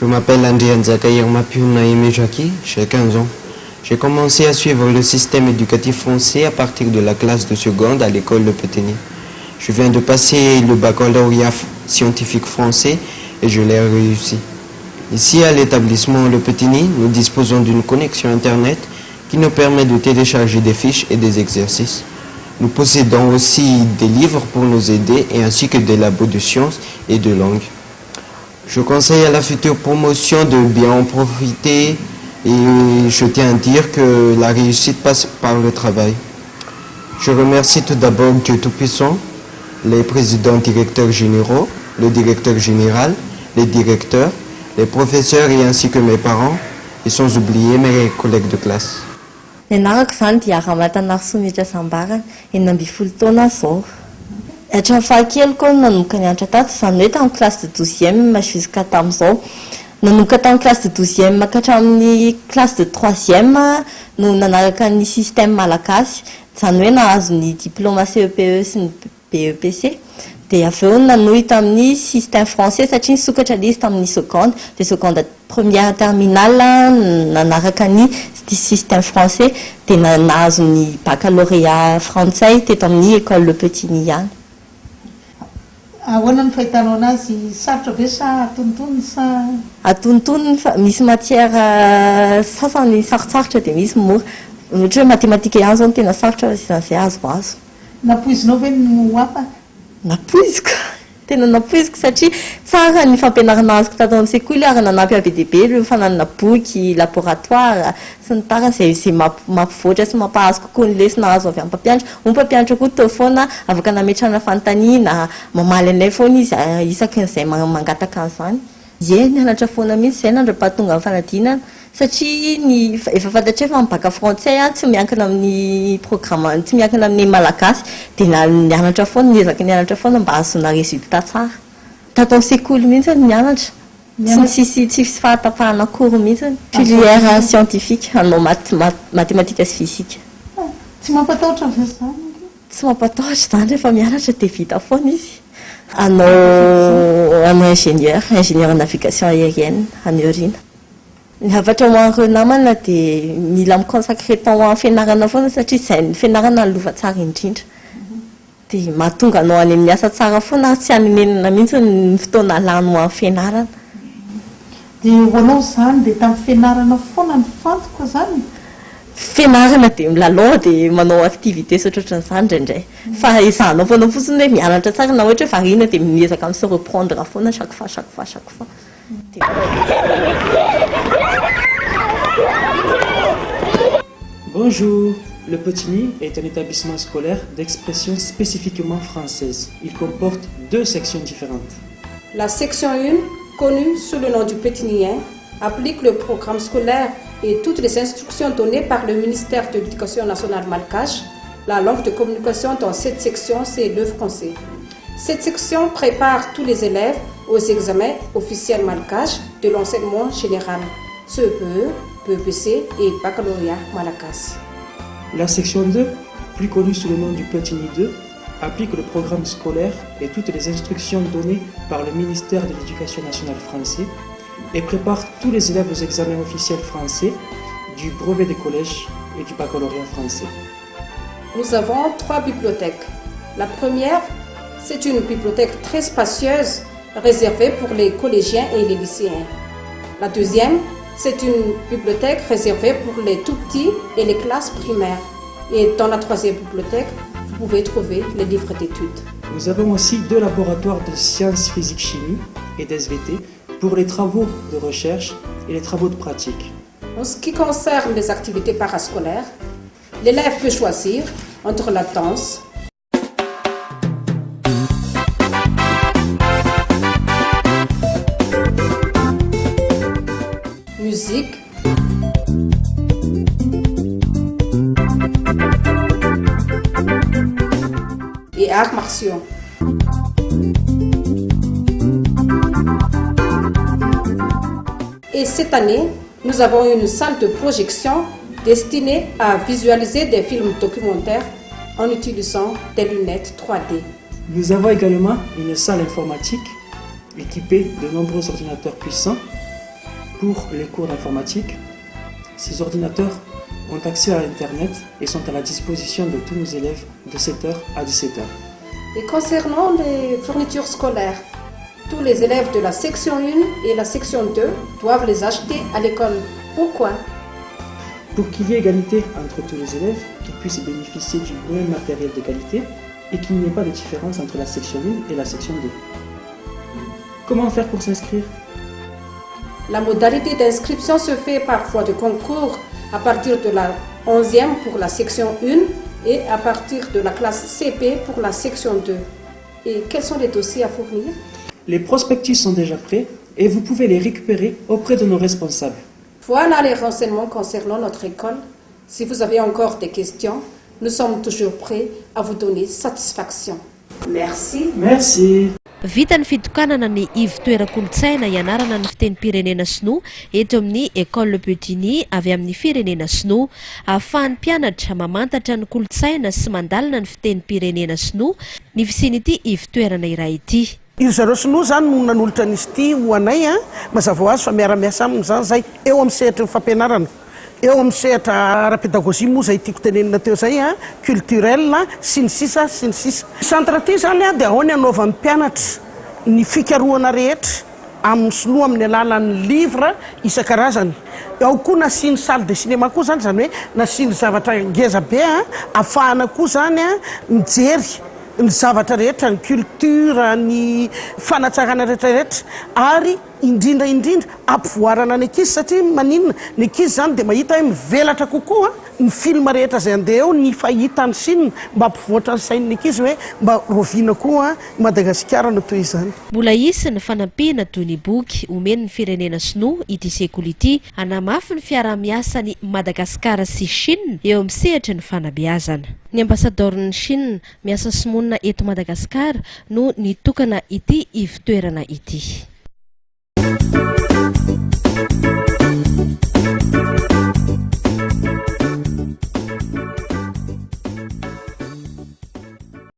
Je m'appelle Andrian Zakaïr Mapiounaïme Jackie, j'ai 15 ans. J'ai commencé à suivre le système éducatif français à partir de la classe de seconde à l'école Le Petit-Nid. Je viens de passer le baccalauréat scientifique français et je l'ai réussi. Ici, à l'établissement Le Petit-Nid, nous disposons d'une connexion Internet qui nous permet de télécharger des fiches et des exercices. Nous possédons aussi des livres pour nous aider et ainsi que des labos de sciences et de langues. Je conseille à la future promotion de bien en profiter et je tiens à dire que la réussite passe par le travail. Je remercie tout d'abord Dieu Tout-Puissant, les présidents directeurs généraux, le directeur général, les directeurs, les professeurs et ainsi que mes parents et sans oublier mes collègues de classe. Nianarako izany dia Ramatanahy Somitra Sambara, 12 taona zao. Hatramin'ny fahakeloko nanomboka nianatra tato, izany hoe tamin'ny classe de 12e jusqu'à tamin'izao. Nanomboka tamin'ny classe de 12e ka hatramin'ny classe de 3e no nanaraka ny système malagasy, izany hoe nahazo ny diplôme CEPE sy ny BEPC. Dia avy eo nanohy tamin'ny système français satria nisokatra ilay izy tamin'ny seconde, dia seconde première terminale nanaraka ny système français dia nahazo ny baccalauréat frantsay teto amin'ny école Le Petit-Nid ihany. Ahoana ny fahitanao anazy, sarotra ve sa atontonony sa? Atontonony fa misy matière sasany sarotsarotra dia misy mora. Ohatra hoe matematika ihany zao no tena sarotra izay azo. Napoizinao ve no hafa? Napoiziko, tena napoiziko satria tsara ny fampianarana azy tato amin'ny sekoly ary nanampy AVDB ireo fananana boky, laboratoire sy ny tariny izay mampivoatra sy mampahazo kokoa ny lesona azo avy amin'ny mpampianatra. Ny mpampianatra koa teo foana afaka nametrana fanontaniana, mamaly anay foana izy isakin'izay mangataka an'izany. Ie, nianatra foana mihitsy izay nandram-pahatonga amin'ny fanadinana satria ny efa fantatry efa mibaka frantsay tsy miankina amin'ny programme, tsy miankina amin'ny malagasy dia nianatra foana, niezaka nianatra foana mba ahazona résultat tsara. Tato amin'ny sekoly mihitsy nianatra. Tsy fahatapahana cours mihitsy, filière scientifique, hanao mathématique sy physique. Tsy mampatahotra ve izany? Tsy mampatahotra izany rehefa mianatra dia vita foana izy. Hanao ingénieur navigation aérienne any aoriana. Ny havatra ho an'ireo namana dia mila miconsacrer temps amin'ny fianarana foana satria izay ny fianarana ny lova tsara indrindra. Dia mahatonga anao any amin'ny asa tsara foana tsy hanenenana mihitsy ny fotoana lano amin'ny fianarana. Dia ho anao izany dia tamin'ny fianarana foana ny fantoko izany? Fianarana dia milalao dia manao activité sotrotr'izany indraindray. Fa izahanao foana fotsiny hoe mianatra tsara na ohatra hoe variana dia miezaka amin'ny se reprendre foana chaque fois. Bonjour, Le Petit-Nid est un établissement scolaire d'expression spécifiquement française. Il comporte 2 sections différentes. La section 1, connue sous le nom du Petit-Nien, applique le programme scolaire et toutes les instructions données par le ministère de l'Éducation nationale malgache. La langue de communication dans cette section, c'est le français. Cette section prépare tous les élèves aux examens officiels malgaches de l'enseignement général, CEPE, BEPC et baccalauréat malagasy. La section 2, plus connue sous le nom du Petit-Nid 2, applique le programme scolaire et toutes les instructions données par le ministère de l'Éducation nationale français et prépare tous les élèves aux examens officiels français, du brevet des collèges et du baccalauréat français. Nous avons 3 bibliothèques. La première, c'est une bibliothèque très spacieuse réservée pour les collégiens et les lycéens. La deuxième, c'est une bibliothèque réservée pour les tout-petits et les classes primaires. Et dans la troisième bibliothèque, vous pouvez trouver les livres d'études. Nous avons aussi 2 laboratoires de sciences physique-chimie et d'SVT pour les travaux de recherche et les travaux de pratique. En ce qui concerne les activités parascolaires, l'élève peut choisir entre la danse, musique, et arts martiaux. Et cette année, nous avons une salle de projection destinée à visualiser des films documentaires en utilisant des lunettes 3D. Nous avons également une salle informatique équipée de nombreux ordinateurs puissants les cours d'informatique. Ces ordinateurs ont accès à Internet et sont à la disposition de tous nos élèves de 7h à 17h. Et concernant les fournitures scolaires, tous les élèves de la section 1 et la section 2 doivent les acheter à l'école. Pourquoi? Pour qu'il y ait égalité entre tous les élèves, qu'ils puissent bénéficier du même matériel de qualité et qu'il n'y ait pas de différence entre la section 1 et la section 2. Comment faire pour s'inscrire? La modalité d'inscription se fait par voie de concours à partir de la 11e pour la section 1 et à partir de la classe CP pour la section 2. Et quels sont les dossiers à fournir? Les prospectus sont déjà prêts et vous pouvez les récupérer auprès de nos responsables. Voilà les renseignements concernant notre école. Si vous avez encore des questions, nous sommes toujours prêts à vous donner satisfaction. Merci. Merci. Vita ny fitokanana ny ivy-toerakolontsaina ianarana ny fitenim-pirenena sinoa eto amin'ny École Le Petit-Ny avy amin'ny firenena sinoa. Ahafahan'ny mpianatra mamantatra ny kolontsaina sy mandalina ny fitenim-pirenena sinoa ny fisian'ity ivy-toerana iray ity. Izy zareo sinoa zany no nanolotra an'izy ity ho anay mazava ho azy fa miara-miasa aminy zany zay eo amin'ny sehatra ny fampianarana. Eo amin'ny sehatra ara-pédagogie moa zay tiako tenenina teo zay culturel sy ny sisa sy ny sisa. Centre ty zany dia ao ny anaovan'ny mpianatra ny fikarohana rehetra amin'ny sinoa amin'ny alalan'ny livre isan-karazany. Ao koa nasiany salle de cinéma koa zany hoe nasiany zavatra ngeza be ahafahana koa zany mijery ny zavatra rehetra, ny culture, ny fanatsarana rehetrarehetra ary indrindra ampivoarana ny ankizy satria maninona ny ankizy zany dia mahita hoe mivelatra kokoa ny film rehetra izay andeha eo ny fahitany sinina mba ampivoatra ny sain'ny ankizy hoe mba roviana koa Madagasikara no toy izany. Mbola isy ny fanampiana toy ny boky omeny ny firenena sinoa ity sekoly ity hanamafy ny fiarah-miasan'ny Madagasikara sy Chine eo amin'ny sehatra ny fanabeazana. Ny ambasadorn'ny Chine miasa simonina eto Madagasikara no nitokana ity ivy-toerana ity.